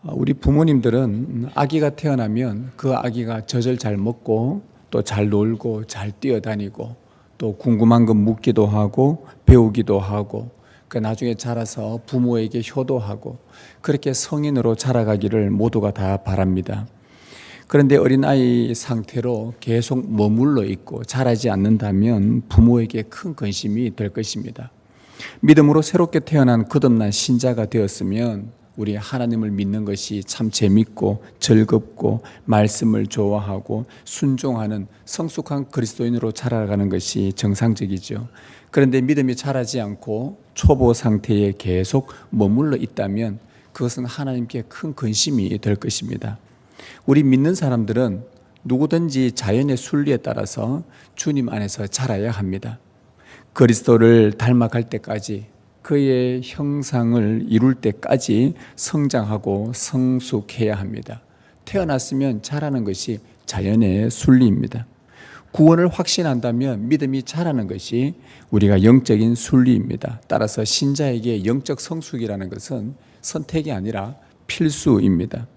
우리 부모님들은 아기가 태어나면 그 아기가 젖을 잘 먹고 또 잘 놀고 잘 뛰어다니고 또 궁금한 것 묻기도 하고 배우기도 하고 그 나중에 자라서 부모에게 효도하고 그렇게 성인으로 자라가기를 모두가 다 바랍니다. 그런데 어린아이 상태로 계속 머물러 있고 자라지 않는다면 부모에게 큰 근심이 될 것입니다. 믿음으로 새롭게 태어난 거듭난 신자가 되었으면 우리 하나님을 믿는 것이 참 재밌고 즐겁고 말씀을 좋아하고 순종하는 성숙한 그리스도인으로 자라가는 것이 정상적이죠. 그런데 믿음이 자라지 않고 초보 상태에 계속 머물러 있다면 그것은 하나님께 큰 근심이 될 것입니다. 우리 믿는 사람들은 누구든지 자연의 순리에 따라서 주님 안에서 자라야 합니다. 그리스도를 닮아갈 때까지 그의 형상을 이룰 때까지 성장하고 성숙해야 합니다. 태어났으면 자라는 것이 자연의 순리입니다. 구원을 확신한다면 믿음이 자라는 것이 우리가 영적인 순리입니다. 따라서 신자에게 영적 성숙이라는 것은 선택이 아니라 필수입니다.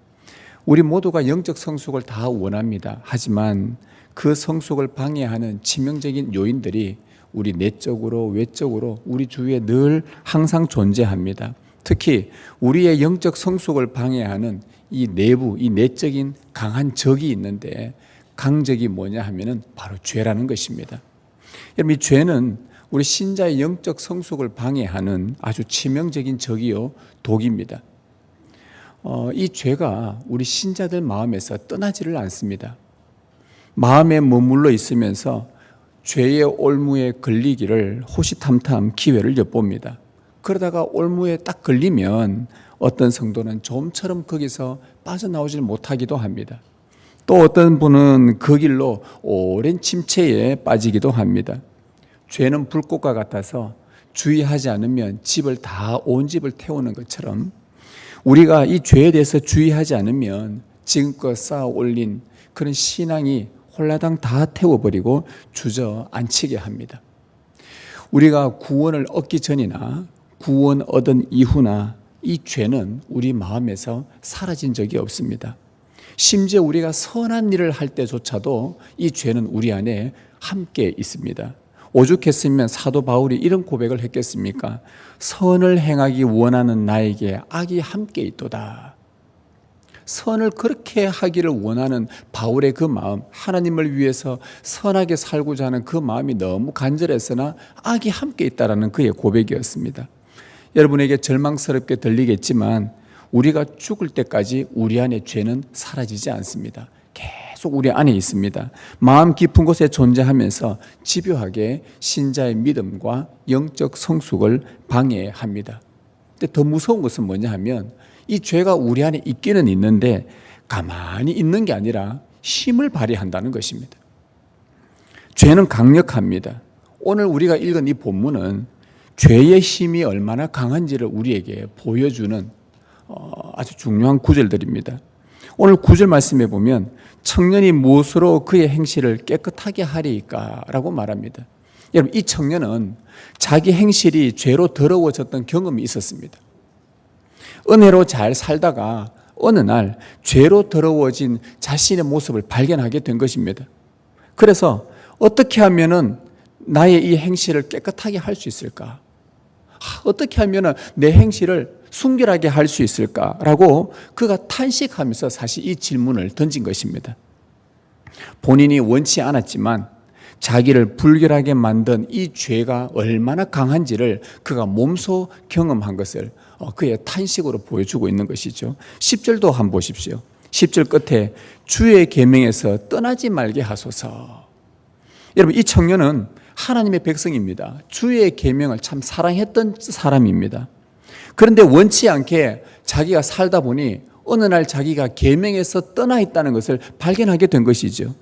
우리 모두가 영적 성숙을 다 원합니다. 하지만 그 성숙을 방해하는 치명적인 요인들이 우리 내적으로 외적으로 우리 주위에 늘 항상 존재합니다. 특히 우리의 영적 성숙을 방해하는 이 내부, 이 내적인 강한 적이 있는데 강적이 뭐냐 하면은 바로 죄라는 것입니다. 여러분, 이 죄는 우리 신자의 영적 성숙을 방해하는 아주 치명적인 적이요 독입니다. 이 죄가 우리 신자들 마음에서 떠나지를 않습니다. 마음에 머물러 있으면서 죄의 올무에 걸리기를 호시탐탐 기회를 엿봅니다. 그러다가 올무에 딱 걸리면 어떤 성도는 좀처럼 거기서 빠져나오질 못하기도 합니다. 또 어떤 분은 그 길로 오랜 침체에 빠지기도 합니다. 죄는 불꽃과 같아서 주의하지 않으면 온 집을 태우는 것처럼 우리가 이 죄에 대해서 주의하지 않으면 지금껏 쌓아 올린 그런 신앙이 홀라당 다 태워버리고 주저앉히게 합니다. 우리가 구원을 얻기 전이나 구원 얻은 이후나 이 죄는 우리 마음에서 사라진 적이 없습니다. 심지어 우리가 선한 일을 할 때조차도 이 죄는 우리 안에 함께 있습니다. 오죽했으면 사도 바울이 이런 고백을 했겠습니까? 선을 행하기 원하는 나에게 악이 함께 있도다. 선을 그렇게 하기를 원하는 바울의 그 마음, 하나님을 위해서 선하게 살고자 하는 그 마음이 너무 간절했으나 악이 함께 있다라는 그의 고백이었습니다. 여러분에게 절망스럽게 들리겠지만 우리가 죽을 때까지 우리 안에 죄는 사라지지 않습니다. 계속 우리 안에 있습니다. 마음 깊은 곳에 존재하면서 집요하게 신자의 믿음과 영적 성숙을 방해합니다. 근데 더 무서운 것은 뭐냐 하면 이 죄가 우리 안에 있기는 있는데 가만히 있는 게 아니라 힘을 발휘한다는 것입니다. 죄는 강력합니다. 오늘 우리가 읽은 이 본문은 죄의 힘이 얼마나 강한지를 우리에게 보여주는 아주 중요한 구절들입니다. 오늘 9절 말씀해 보면 청년이 무엇으로 그의 행실을 깨끗하게 하리까? 라고 말합니다. 여러분, 이 청년은 자기 행실이 죄로 더러워졌던 경험이 있었습니다. 은혜로 잘 살다가 어느 날 죄로 더러워진 자신의 모습을 발견하게 된 것입니다. 그래서 어떻게 하면은 나의 이 행실을 깨끗하게 할 수 있을까? 어떻게 하면은 내 행실을 순결하게 할 수 있을까라고 그가 탄식하면서 사실 이 질문을 던진 것입니다. 본인이 원치 않았지만 자기를 불결하게 만든 이 죄가 얼마나 강한지를 그가 몸소 경험한 것을 그의 탄식으로 보여주고 있는 것이죠. 10절도 한번 보십시오. 10절 끝에 주의 계명에서 떠나지 말게 하소서. 여러분, 이 청년은 하나님의 백성입니다. 주의 계명을 참 사랑했던 사람입니다. 그런데 원치 않게 자기가 살다 보니 어느 날 자기가 계명에서 떠나 있다는 것을 발견하게 된 것이죠.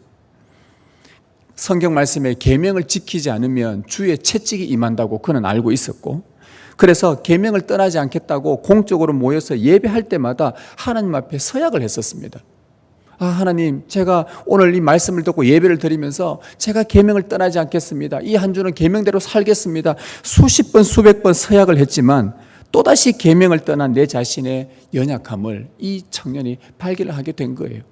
성경 말씀에 계명을 지키지 않으면 주의 채찍이 임한다고 그는 알고 있었고, 그래서 계명을 떠나지 않겠다고 공적으로 모여서 예배할 때마다 하나님 앞에 서약을 했었습니다. 하나님, 제가 오늘 이 말씀을 듣고 예배를 드리면서 제가 계명을 떠나지 않겠습니다. 이 한 주는 계명대로 살겠습니다. 수십 번 수백 번 서약을 했지만 또다시 계명을 떠난 내 자신의 연약함을 이 청년이 발견하게 된 거예요.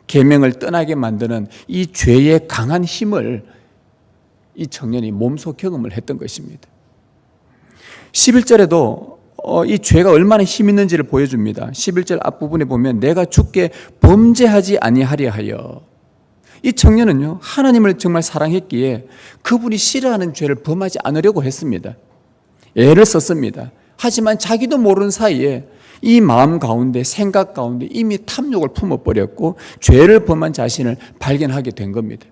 계명을 떠나게 만드는 이 죄의 강한 힘을 이 청년이 몸소 경험을 했던 것입니다. 11절에도 이 죄가 얼마나 힘 있는지를 보여줍니다. 11절 앞부분에 보면 내가 주께 범죄하지 아니하려 하여, 이 청년은요 하나님을 정말 사랑했기에 그분이 싫어하는 죄를 범하지 않으려고 했습니다. 애를 썼습니다. 하지만 자기도 모르는 사이에 이 마음 가운데, 생각 가운데 이미 탐욕을 품어버렸고 죄를 범한 자신을 발견하게 된 겁니다.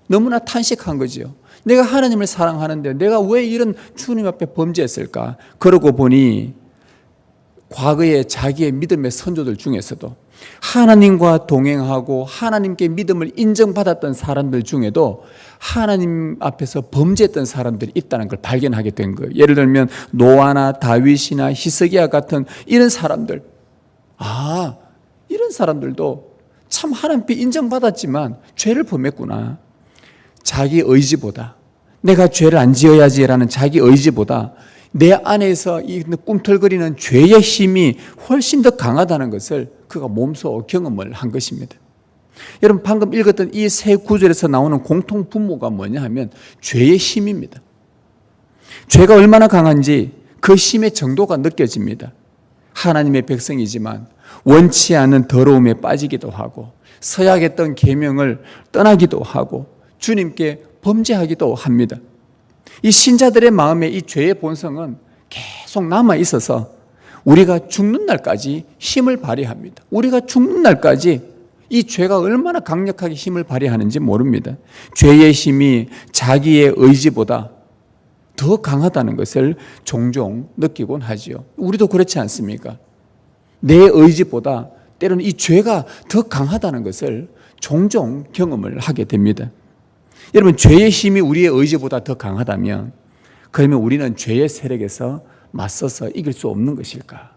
너무나 탄식한 거죠. 내가 하나님을 사랑하는데 내가 왜 이런 주님 앞에 범죄했을까? 그러고 보니 과거에 자기의 믿음의 선조들 중에서도 하나님과 동행하고 하나님께 믿음을 인정받았던 사람들 중에도 하나님 앞에서 범죄했던 사람들이 있다는 걸 발견하게 된 거예요. 예를 들면 노아나 다윗이나 히스기야 같은 이런 사람들, 이런 사람들도 참 하나님께 인정받았지만 죄를 범했구나. 자기 의지보다, 내가 죄를 안 지어야지라는 자기 의지보다 내 안에서 이 꿈틀거리는 죄의 힘이 훨씬 더 강하다는 것을 그가 몸소 경험을 한 것입니다. 여러분, 방금 읽었던 이 세 구절에서 나오는 공통 분모가 뭐냐 하면 죄의 힘입니다. 죄가 얼마나 강한지 그 힘의 정도가 느껴집니다. 하나님의 백성이지만 원치 않은 더러움에 빠지기도 하고 서약했던 계명을 떠나기도 하고 주님께 범죄하기도 합니다. 이 신자들의 마음에 이 죄의 본성은 계속 남아 있어서 우리가 죽는 날까지 힘을 발휘합니다. 우리가 죽는 날까지 이 죄가 얼마나 강력하게 힘을 발휘하는지 모릅니다. 죄의 힘이 자기의 의지보다 더 강하다는 것을 종종 느끼곤 하지요. 우리도 그렇지 않습니까? 내 의지보다 때로는 이 죄가 더 강하다는 것을 종종 경험을 하게 됩니다. 여러분, 죄의 힘이 우리의 의지보다 더 강하다면 그러면 우리는 죄의 세력에서 맞서서 이길 수 없는 것일까?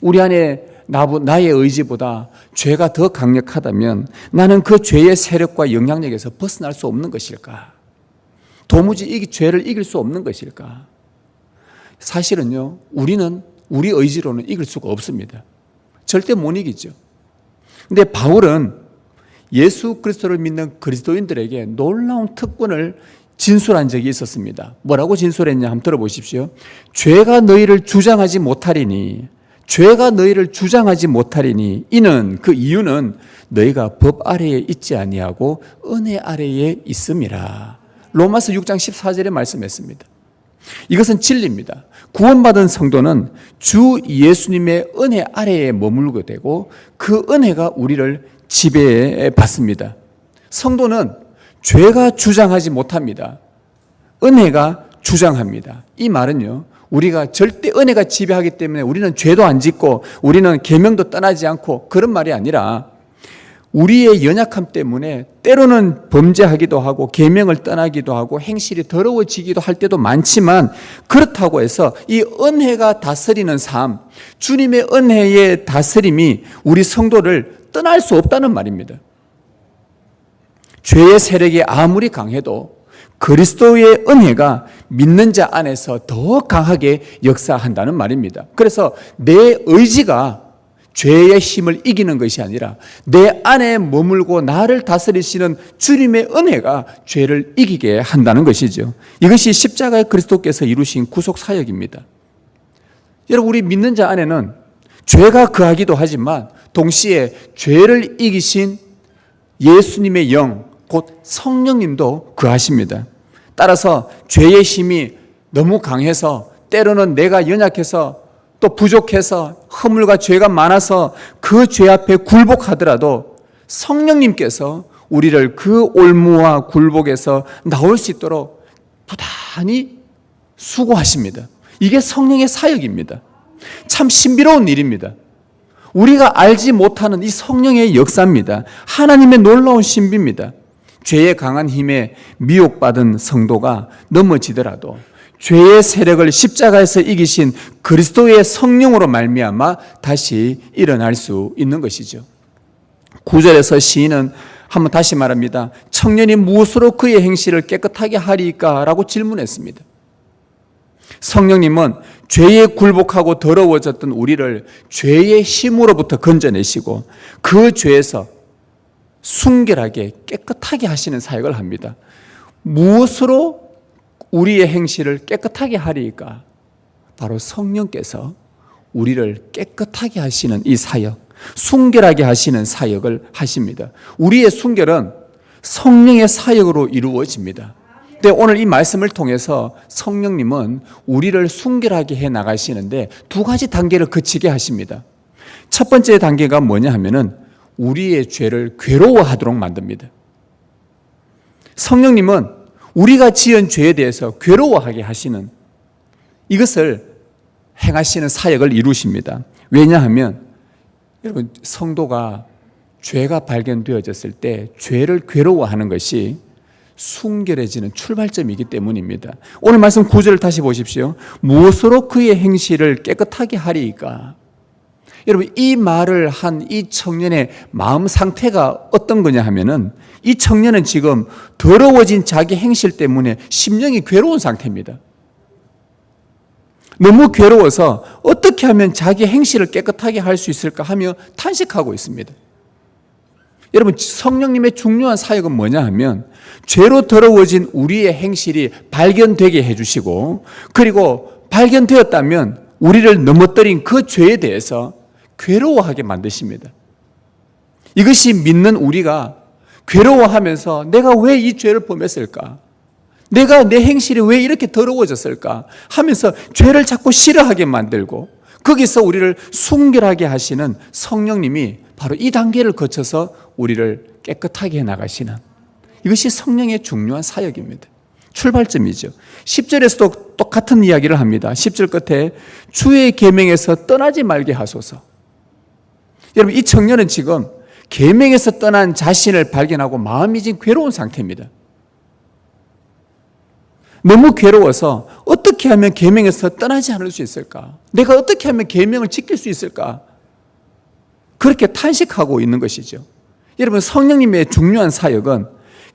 우리 안에 나의 의지보다 죄가 더 강력하다면 나는 그 죄의 세력과 영향력에서 벗어날 수 없는 것일까? 도무지 이 죄를 이길 수 없는 것일까? 사실은요, 우리는 우리 의지로는 이길 수가 없습니다. 절대 못 이기죠. 근데 바울은 예수 그리스도를 믿는 그리스도인들에게 놀라운 특권을 진술한 적이 있었습니다. 뭐라고 진술했냐 한번 들어보십시오. 죄가 너희를 주장하지 못하리니, 죄가 너희를 주장하지 못하리니 이는, 그 이유는 너희가 법 아래에 있지 아니하고 은혜 아래에 있음이라. 로마서 6장 14절에 말씀했습니다. 이것은 진리입니다. 구원받은 성도는 주 예수님의 은혜 아래에 머물게 되고 그 은혜가 우리를 지배해 받습니다. 성도는 죄가 주장하지 못합니다. 은혜가 주장합니다. 이 말은요, 우리가 절대 은혜가 지배하기 때문에 우리는 죄도 안 짓고 우리는 계명도 떠나지 않고 그런 말이 아니라 우리의 연약함 때문에 때로는 범죄하기도 하고 계명을 떠나기도 하고 행실이 더러워지기도 할 때도 많지만, 그렇다고 해서 이 은혜가 다스리는 삶, 주님의 은혜의 다스림이 우리 성도를 떠날 수 없다는 말입니다. 죄의 세력이 아무리 강해도 그리스도의 은혜가 믿는 자 안에서 더 강하게 역사한다는 말입니다. 그래서 내 의지가 죄의 힘을 이기는 것이 아니라 내 안에 머물고 나를 다스리시는 주님의 은혜가 죄를 이기게 한다는 것이죠. 이것이 십자가의 그리스도께서 이루신 구속 사역입니다. 여러분, 우리 믿는 자 안에는 죄가 거하기도 하지만 동시에 죄를 이기신 예수님의 영, 곧 성령님도 거하십니다. 따라서 죄의 힘이 너무 강해서 때로는 내가 연약해서 또 부족해서 허물과 죄가 많아서 그 죄 앞에 굴복하더라도 성령님께서 우리를 그 올무와 굴복에서 나올 수 있도록 부단히 수고하십니다. 이게 성령의 사역입니다. 참 신비로운 일입니다. 우리가 알지 못하는 이 성령의 역사입니다. 하나님의 놀라운 신비입니다. 죄의 강한 힘에 미혹받은 성도가 넘어지더라도 죄의 세력을 십자가에서 이기신 그리스도의 성령으로 말미암아 다시 일어날 수 있는 것이죠. 9절에서 시인은 한번 다시 말합니다. 청년이 무엇으로 그의 행실을 깨끗하게 하리까? 라고 질문했습니다. 성령님은 죄에 굴복하고 더러워졌던 우리를 죄의 힘으로부터 건져내시고 그 죄에서 순결하게 깨끗하게 하시는 사역을 합니다. 무엇으로 우리의 행실을 깨끗하게 하리까? 바로 성령께서 우리를 깨끗하게 하시는 이 사역, 순결하게 하시는 사역을 하십니다. 우리의 순결은 성령의 사역으로 이루어집니다. 근데 오늘 이 말씀을 통해서 성령님은 우리를 순결하게 해 나가시는데 두 가지 단계를 거치게 하십니다. 첫 번째 단계가 뭐냐 하면은 우리의 죄를 괴로워하도록 만듭니다. 성령님은 우리가 지은 죄에 대해서 괴로워하게 하시는 이것을 행하시는 사역을 이루십니다. 왜냐하면 여러분, 성도가 죄가 발견되어졌을 때 죄를 괴로워하는 것이 순결해지는 출발점이기 때문입니다. 오늘 말씀 9절을 다시 보십시오. 무엇으로 그의 행실을 깨끗하게 하리이까? 여러분, 이 말을 한 이 청년의 마음 상태가 어떤 거냐 하면은 이 청년은 지금 더러워진 자기 행실 때문에 심령이 괴로운 상태입니다. 너무 괴로워서 어떻게 하면 자기 행실을 깨끗하게 할 수 있을까 하며 탄식하고 있습니다. 여러분, 성령님의 중요한 사역은 뭐냐 하면 죄로 더러워진 우리의 행실이 발견되게 해주시고, 그리고 발견되었다면 우리를 넘어뜨린 그 죄에 대해서 괴로워하게 만드십니다. 이것이 믿는 우리가 괴로워하면서 내가 왜 이 죄를 범했을까? 내가 내 행실이 왜 이렇게 더러워졌을까? 하면서 죄를 자꾸 싫어하게 만들고 거기서 우리를 순결하게 하시는 성령님이 바로 이 단계를 거쳐서 우리를 깨끗하게 나가시는 이것이 성령의 중요한 사역입니다. 출발점이죠. 10절에서도 똑같은 이야기를 합니다. 10절 끝에 주의 계명에서 떠나지 말게 하소서. 여러분, 이 청년은 지금 계명에서 떠난 자신을 발견하고 마음이 지금 괴로운 상태입니다. 너무 괴로워서 어떻게 하면 계명에서 떠나지 않을 수 있을까? 내가 어떻게 하면 계명을 지킬 수 있을까? 그렇게 탄식하고 있는 것이죠. 여러분, 성령님의 중요한 사역은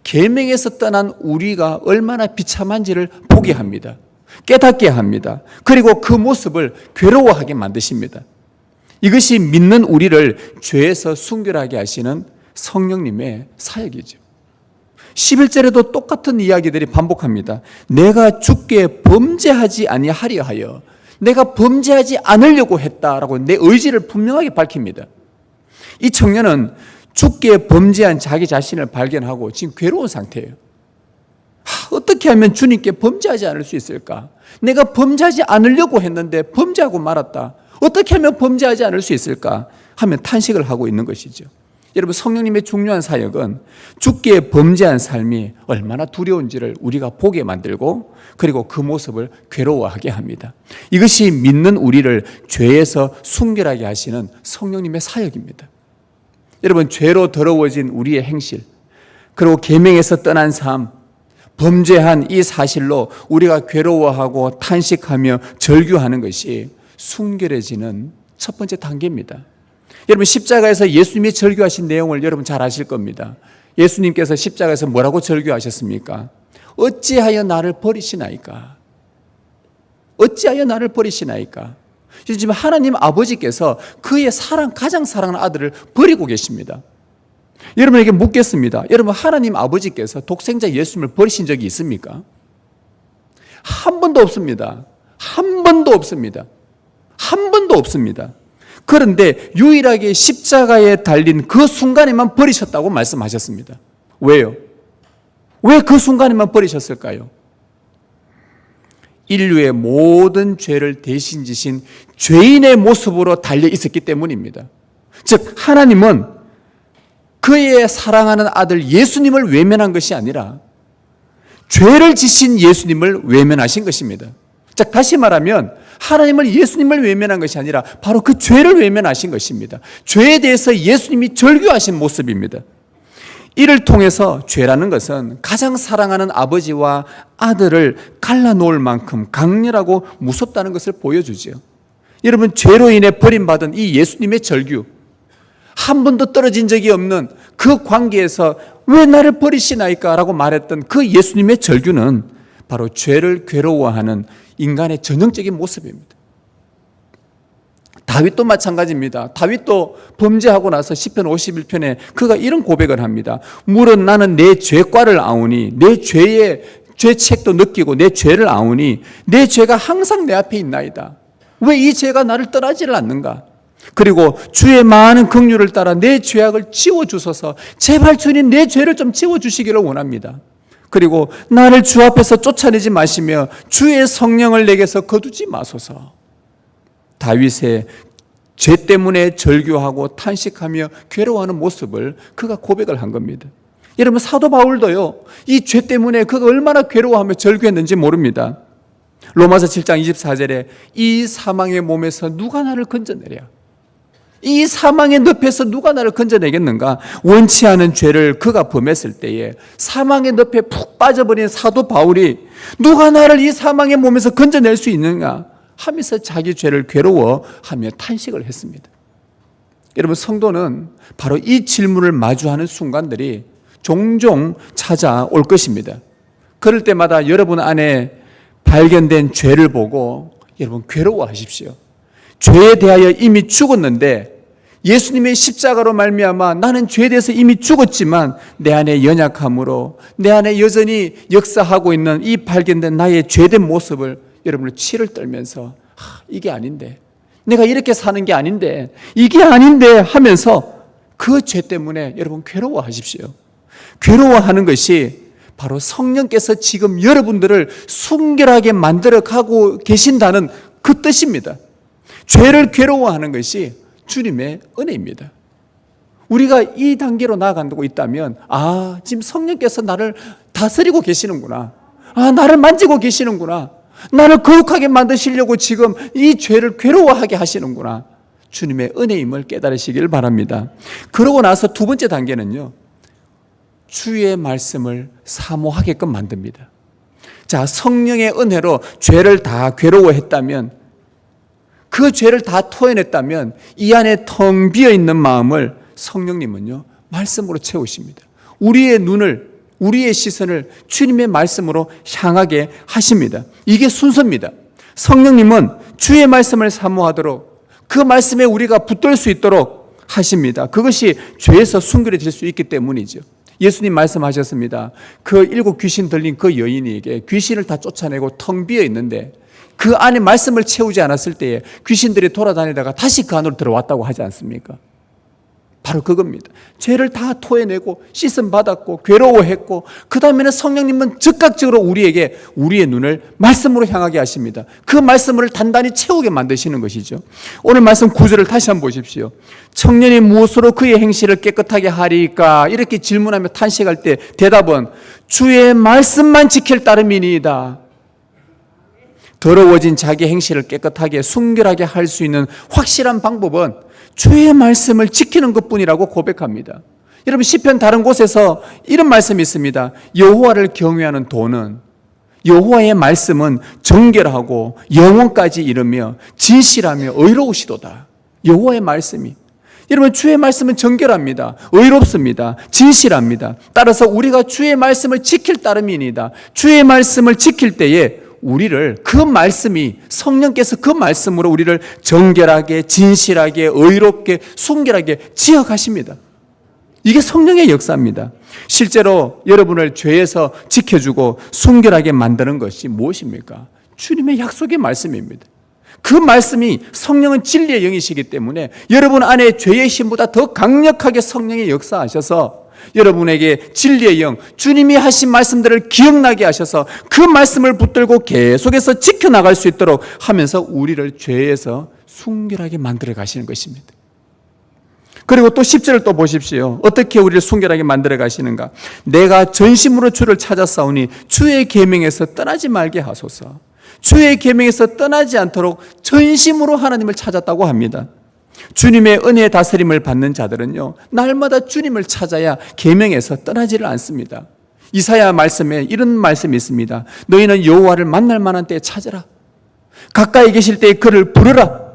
계명에서 떠난 우리가 얼마나 비참한지를 보게 합니다. 깨닫게 합니다. 그리고 그 모습을 괴로워하게 만드십니다. 이것이 믿는 우리를 죄에서 순결하게 하시는 성령님의 사역이죠. 11절에도 똑같은 이야기들이 반복합니다. 내가 주께 범죄하지 아니하려 하여, 내가 범죄하지 않으려고 했다라고 내 의지를 분명하게 밝힙니다. 이 청년은 주께 범죄한 자기 자신을 발견하고 지금 괴로운 상태예요. 어떻게 하면 주님께 범죄하지 않을 수 있을까? 내가 범죄하지 않으려고 했는데 범죄하고 말았다. 어떻게 하면 범죄하지 않을 수 있을까? 하면 탄식을 하고 있는 것이죠. 여러분, 성령님의 중요한 사역은 주께 범죄한 삶이 얼마나 두려운지를 우리가 보게 만들고, 그리고 그 모습을 괴로워하게 합니다. 이것이 믿는 우리를 죄에서 순결하게 하시는 성령님의 사역입니다. 여러분, 죄로 더러워진 우리의 행실, 그리고 계명에서 떠난 삶, 범죄한 이 사실로 우리가 괴로워하고 탄식하며 절규하는 것이 순결해지는 첫 번째 단계입니다. 여러분, 십자가에서 예수님이 절규하신 내용을 여러분 잘 아실 겁니다. 예수님께서 십자가에서 뭐라고 절규하셨습니까? 어찌하여 나를 버리시나이까? 어찌하여 나를 버리시나이까? 지금 하나님 아버지께서 그의 가장 사랑하는 아들을 버리고 계십니다. 여러분에게 묻겠습니다. 여러분, 하나님 아버지께서 독생자 예수님을 버리신 적이 있습니까? 한 번도 없습니다. 한 번도 없습니다. 한 번도 없습니다. 그런데 유일하게 십자가에 달린 그 순간에만 버리셨다고 말씀하셨습니다. 왜요? 왜 그 순간에만 버리셨을까요? 인류의 모든 죄를 대신 지신 죄인의 모습으로 달려 있었기 때문입니다. 즉, 하나님은 그의 사랑하는 아들 예수님을 외면한 것이 아니라 죄를 지신 예수님을 외면하신 것입니다. 즉, 다시 말하면 하나님을, 예수님을 외면한 것이 아니라 바로 그 죄를 외면하신 것입니다. 죄에 대해서 예수님이 절규하신 모습입니다. 이를 통해서 죄라는 것은 가장 사랑하는 아버지와 아들을 갈라놓을 만큼 강렬하고 무섭다는 것을 보여주죠. 여러분, 죄로 인해 버림받은 이 예수님의 절규, 한 번도 떨어진 적이 없는 그 관계에서 왜 나를 버리시나이까? 라고 말했던 그 예수님의 절규는 바로 죄를 괴로워하는 인간의 전형적인 모습입니다. 다윗도 마찬가지입니다. 다윗도 범죄하고 나서 시편 51편에 그가 이런 고백을 합니다. 물은 나는 내 죄과를 아오니, 내 죄의 죄책도 느끼고 내 죄를 아오니 내 죄가 항상 내 앞에 있나이다. 왜 이 죄가 나를 떠나지를 않는가? 그리고 주의 많은 긍휼을 따라 내 죄악을 지워주소서. 제발 주님 내 죄를 좀 지워주시기를 원합니다. 그리고 나를 주 앞에서 쫓아내지 마시며 주의 성령을 내게서 거두지 마소서. 다윗의 죄 때문에 절규하고 탄식하며 괴로워하는 모습을 그가 고백을 한 겁니다. 여러분, 사도 바울도요, 이 죄 때문에 그가 얼마나 괴로워하며 절규했는지 모릅니다. 로마서 7장 24절에 이 사망의 몸에서 누가 나를 건져내랴? 이 사망의 늪에서 누가 나를 건져내겠는가? 원치 않은 죄를 그가 범했을 때에 사망의 늪에 푹 빠져버린 사도 바울이 누가 나를 이 사망의 몸에서 건져낼 수 있는가 하면서 자기 죄를 괴로워하며 탄식을 했습니다. 여러분, 성도는 바로 이 질문을 마주하는 순간들이 종종 찾아올 것입니다. 그럴 때마다 여러분 안에 발견된 죄를 보고 여러분 괴로워하십시오. 죄에 대하여 이미 죽었는데 예수님의 십자가로 말미암아 나는 죄에 대해서 이미 죽었지만 내 안에 연약함으로 내 안에 여전히 역사하고 있는 이 발견된 나의 죄된 모습을 여러분을 치를 떨면서 이게 아닌데, 내가 이렇게 사는 게 아닌데, 이게 아닌데 하면서 그 죄 때문에 여러분 괴로워하십시오. 괴로워하는 것이 바로 성령께서 지금 여러분들을 순결하게 만들어 가고 계신다는 그 뜻입니다. 죄를 괴로워하는 것이 주님의 은혜입니다. 우리가 이 단계로 나아가고 있다면, 지금 성령께서 나를 다스리고 계시는구나. 나를 만지고 계시는구나. 나를 거룩하게 만드시려고 지금 이 죄를 괴로워하게 하시는구나. 주님의 은혜임을 깨달으시길 바랍니다. 그러고 나서 두 번째 단계는요, 주의 말씀을 사모하게끔 만듭니다. 자, 성령의 은혜로 죄를 다 괴로워했다면, 그 죄를 다 토해냈다면 이 안에 텅 비어있는 마음을 성령님은요 말씀으로 채우십니다. 우리의 눈을, 우리의 시선을 주님의 말씀으로 향하게 하십니다. 이게 순서입니다. 성령님은 주의 말씀을 사모하도록, 그 말씀에 우리가 붙들 수 있도록 하십니다. 그것이 죄에서 순결해질 수 있기 때문이죠. 예수님 말씀하셨습니다. 그 7 귀신 들린 그 여인에게 귀신을 다 쫓아내고 텅 비어 있는데 그 안에 말씀을 채우지 않았을 때에 귀신들이 돌아다니다가 다시 그 안으로 들어왔다고 하지 않습니까? 바로 그겁니다. 죄를 다 토해내고 씻음 받았고 괴로워했고 그 다음에는 성령님은 즉각적으로 우리에게 우리의 눈을 말씀으로 향하게 하십니다. 그 말씀을 단단히 채우게 만드시는 것이죠. 오늘 말씀 9절을 다시 한번 보십시오. 청년이 무엇으로 그의 행실을 깨끗하게 하리까? 이렇게 질문하며 탄식할 때 대답은 주의 말씀만 지킬 따름이니이다. 더러워진 자기 행실을 깨끗하게 순결하게 할 수 있는 확실한 방법은 주의 말씀을 지키는 것뿐이라고 고백합니다. 여러분, 시편 다른 곳에서 이런 말씀이 있습니다. 여호와를 경외하는 도는, 여호와의 말씀은 정결하고 영원까지 이르며 진실하며 의로우시도다. 여호와의 말씀이, 여러분, 주의 말씀은 정결합니다. 의롭습니다. 진실합니다. 따라서 우리가 주의 말씀을 지킬 따름이니이다. 주의 말씀을 지킬 때에 우리를, 그 말씀이, 성령께서 그 말씀으로 우리를 정결하게, 진실하게, 의롭게, 순결하게 지어가십니다. 이게 성령의 역사입니다. 실제로 여러분을 죄에서 지켜주고 순결하게 만드는 것이 무엇입니까? 주님의 약속의 말씀입니다. 그 말씀이, 성령은 진리의 영이시기 때문에 여러분 안에 죄의 힘보다 더 강력하게 성령이 역사하셔서 여러분에게 진리의 영, 주님이 하신 말씀들을 기억나게 하셔서 그 말씀을 붙들고 계속해서 지켜나갈 수 있도록 하면서 우리를 죄에서 순결하게 만들어 가시는 것입니다. 그리고 또 10절을 또 보십시오. 어떻게 우리를 순결하게 만들어 가시는가? 내가 전심으로 주를 찾았사오니 주의 계명에서 떠나지 말게 하소서. 주의 계명에서 떠나지 않도록 전심으로 하나님을 찾았다고 합니다. 주님의 은혜의 다스림을 받는 자들은요, 날마다 주님을 찾아야 계명에서 떠나지를 않습니다. 이사야 말씀에 이런 말씀이 있습니다. 너희는 여호와를 만날 만한 때에 찾으라. 가까이 계실 때에 그를 부르라.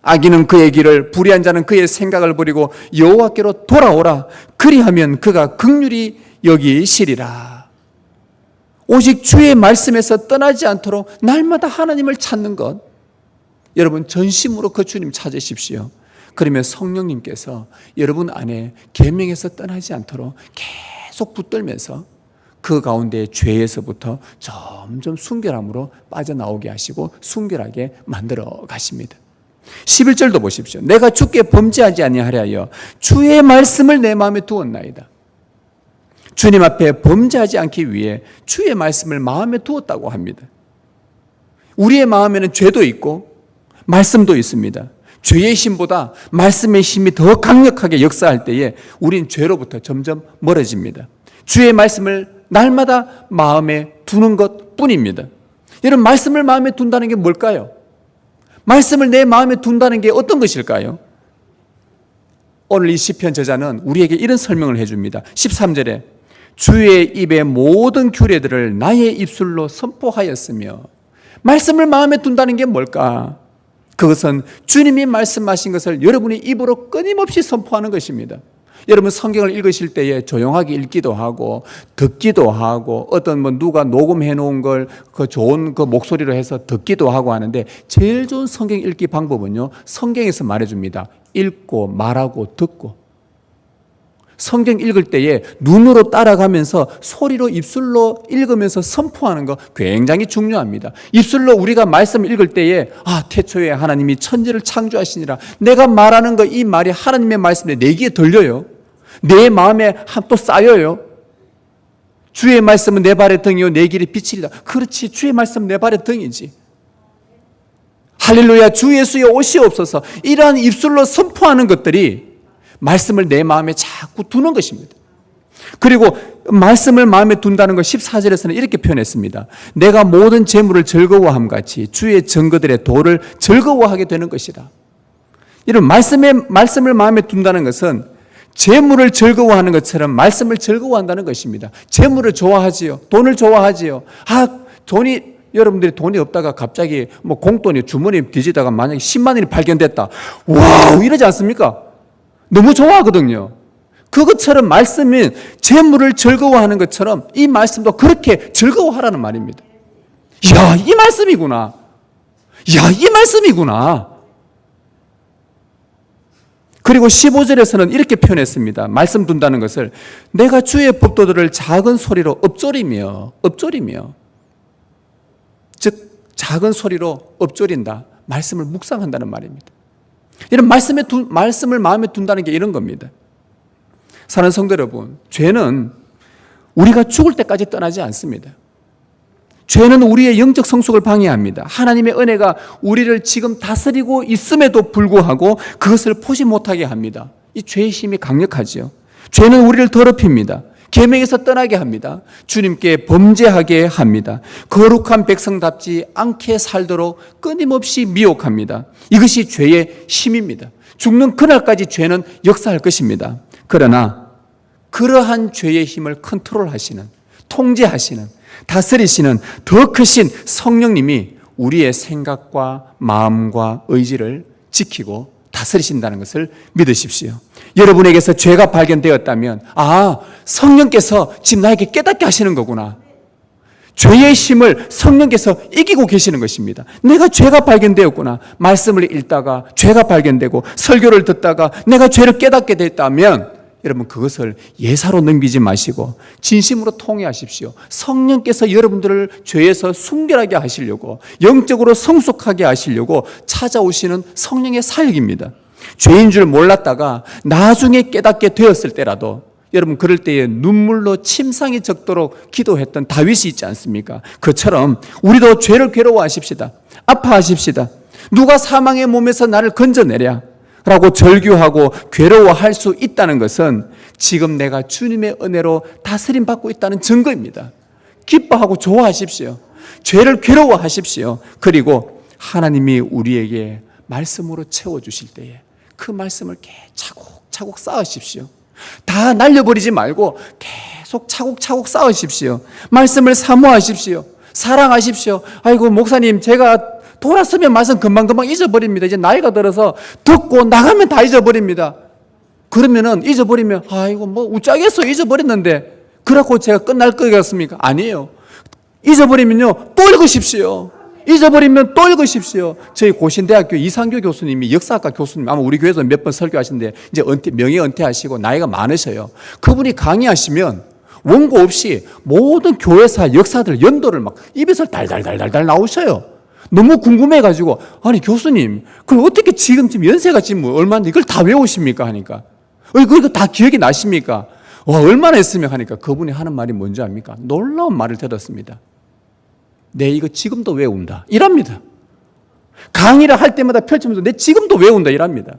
악인은 그의 길을, 불의한 자는 그의 생각을 버리고 여호와께로 돌아오라. 그리하면 그가 긍휼히 여기시리라. 오직 주의 말씀에서 떠나지 않도록 날마다 하나님을 찾는 것. 여러분 전심으로 그 주님 찾으십시오. 그러면 성령님께서 여러분 안에 계명에서 떠나지 않도록 계속 붙들면서 그 가운데 죄에서부터 점점 순결함으로 빠져나오게 하시고 순결하게 만들어 가십니다. 11절도 보십시오. 내가 주께 범죄하지 아니하려 주의 말씀을 내 마음에 두었나이다. 주님 앞에 범죄하지 않기 위해 주의 말씀을 마음에 두었다고 합니다. 우리의 마음에는 죄도 있고 말씀도 있습니다. 죄의 힘보다 말씀의 힘이 더 강력하게 역사할 때에 우린 죄로부터 점점 멀어집니다. 주의 말씀을 날마다 마음에 두는 것 뿐입니다. 여러분, 말씀을 마음에 둔다는 게 뭘까요? 말씀을 내 마음에 둔다는 게 어떤 것일까요? 오늘 이 시편 저자는 우리에게 이런 설명을 해줍니다. 13절에 주의 입의 모든 규례들을 나의 입술로 선포하였으며, 말씀을 마음에 둔다는 게 뭘까? 그것은 주님이 말씀하신 것을 여러분이 입으로 끊임없이 선포하는 것입니다. 여러분 성경을 읽으실 때에 조용하게 읽기도 하고 듣기도 하고 어떤 누가 녹음해 놓은 걸 그 좋은 그 목소리로 해서 듣기도 하고 하는데, 제일 좋은 성경 읽기 방법은요, 성경에서 말해줍니다. 읽고 말하고 듣고. 성경 읽을 때에 눈으로 따라가면서 소리로 입술로 읽으면서 선포하는 거 굉장히 중요합니다. 입술로 우리가 말씀을 읽을 때에 태초에 하나님이 천지를 창조하시니라, 내가 말하는 거, 이 말이 하나님의 말씀에 내 귀에 들려요. 내 마음에 또 쌓여요. 주의 말씀은 내 발의 등이요 내 길의 빛이리다. 그렇지, 주의 말씀 내 발의 등이지. 할렐루야, 주 예수의 오시옵소서. 이러한 입술로 선포하는 것들이 말씀을 내 마음에 자꾸 두는 것입니다. 그리고 말씀을 마음에 둔다는 것 14절에서는 이렇게 표현했습니다. 내가 모든 재물을 즐거워함 같이 주의 증거들의 도를 즐거워하게 되는 것이다. 이런 말씀을 마음에 둔다는 것은 재물을 즐거워하는 것처럼 말씀을 즐거워한다는 것입니다. 재물을 좋아하지요. 돈을 좋아하지요. 여러분들이 돈이 없다가 갑자기 공돈이 주머니에 뒤지다가 만약에 10만 원이 발견됐다. 와우, 이러지 않습니까? 너무 좋아하거든요. 그것처럼 말씀은 재물을 즐거워하는 것처럼 이 말씀도 그렇게 즐거워하라는 말입니다. 야, 이 말씀이구나. 야, 이 말씀이구나. 그리고 15절에서는 이렇게 표현했습니다. 말씀 둔다는 것을 내가 주의 법도들을 작은 소리로 읊조리며 즉 작은 소리로 읊조린다. 말씀을 묵상한다는 말입니다. 이런 말씀을 마음에 둔다는 게 이런 겁니다. 사랑하는 성도 여러분, 죄는 우리가 죽을 때까지 떠나지 않습니다. 죄는 우리의 영적 성숙을 방해합니다. 하나님의 은혜가 우리를 지금 다스리고 있음에도 불구하고 그것을 포기 못하게 합니다. 이 죄의 힘이 강력하지요. 죄는 우리를 더럽힙니다. 계명에서 떠나게 합니다. 주님께 범죄하게 합니다. 거룩한 백성답지 않게 살도록 끊임없이 미혹합니다. 이것이 죄의 힘입니다. 죽는 그날까지 죄는 역사할 것입니다. 그러나 그러한 죄의 힘을 컨트롤하시는, 통제하시는, 다스리시는 더 크신 성령님이 우리의 생각과 마음과 의지를 지키고 다스리신다는 것을 믿으십시오. 여러분에게서 죄가 발견되었다면 성령께서 지금 나에게 깨닫게 하시는 거구나. 죄의 힘을 성령께서 이기고 계시는 것입니다. 내가 죄가 발견되었구나. 말씀을 읽다가 죄가 발견되고 설교를 듣다가 내가 죄를 깨닫게 됐다면 여러분 그것을 예사로 넘기지 마시고 진심으로 통회하십시오. 성령께서 여러분들을 죄에서 순결하게 하시려고, 영적으로 성숙하게 하시려고 찾아오시는 성령의 사역입니다. 죄인 줄 몰랐다가 나중에 깨닫게 되었을 때라도 여러분 그럴 때에 눈물로 침상이 적도록 기도했던 다윗이 있지 않습니까? 그처럼 우리도 죄를 괴로워하십시다. 아파하십시다. 누가 사망의 몸에서 나를 건져내랴 라고 절규하고 괴로워할 수 있다는 것은 지금 내가 주님의 은혜로 다스림 받고 있다는 증거입니다. 기뻐하고 좋아하십시오. 죄를 괴로워하십시오. 그리고 하나님이 우리에게 말씀으로 채워주실 때에 그 말씀을 차곡차곡 쌓으십시오. 다 날려버리지 말고 계속 차곡차곡 쌓으십시오. 말씀을 사모하십시오. 사랑하십시오. 아이고 목사님, 제가 돌았으면 말씀 금방금방 잊어버립니다. 이제 나이가 들어서 듣고 나가면 다 잊어버립니다. 그러면은 잊어버리면 아이고 웃자겠어, 잊어버렸는데 그렇고 제가 끝날 거겠습니까? 아니에요. 잊어버리면요 또 읽으십시오. 잊어버리면 또 읽으십시오. 저희 고신대학교 이상교 교수님이 역사학과 교수님, 아마 우리 교회에서 몇 번 설교하시는데 이제 명예 은퇴하시고 나이가 많으셔요. 그분이 강의하시면 원고 없이 모든 교회사 역사들 연도를 막 입에서 달달달달달 나오셔요. 너무 궁금해가지고 아니 교수님 그럼 어떻게 지금 연세가 지금 얼마인데 이걸 다 외우십니까 하니까 이거 다 기억이 나십니까? 와 얼마나 했으면 하니까 그분이 하는 말이 뭔지 압니까? 놀라운 말을 들었습니다. 내 이거 지금도 외운다 이랍니다. 강의를 할 때마다 펼치면서 내 지금도 외운다 이랍니다.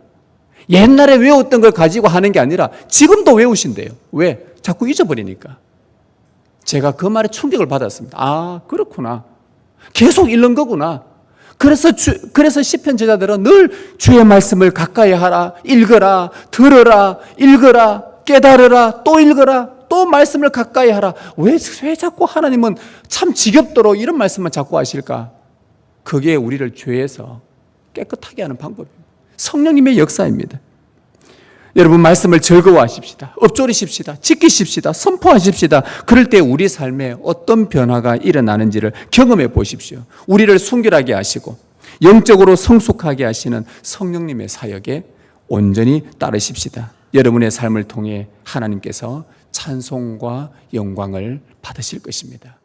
옛날에 외웠던 걸 가지고 하는 게 아니라 지금도 외우신대요. 왜? 자꾸 잊어버리니까. 제가 그 말에 충격을 받았습니다. 아 그렇구나. 계속 읽는 거구나. 그래서 시편 저자들은 늘 주의 말씀을 가까이 하라, 읽어라, 들어라, 읽어라, 깨달으라, 또 읽어라, 또 말씀을 가까이 하라. 왜 자꾸 하나님은 참 지겹도록 이런 말씀만 자꾸 하실까? 그게 우리를 죄에서 깨끗하게 하는 방법입니다. 성령님의 역사입니다. 여러분 말씀을 즐거워하십시다. 읊조리십시다. 지키십시다. 선포하십시다. 그럴 때 우리 삶에 어떤 변화가 일어나는지를 경험해 보십시오. 우리를 순결하게 하시고 영적으로 성숙하게 하시는 성령님의 사역에 온전히 따르십시다. 여러분의 삶을 통해 하나님께서 찬송과 영광을 받으실 것입니다.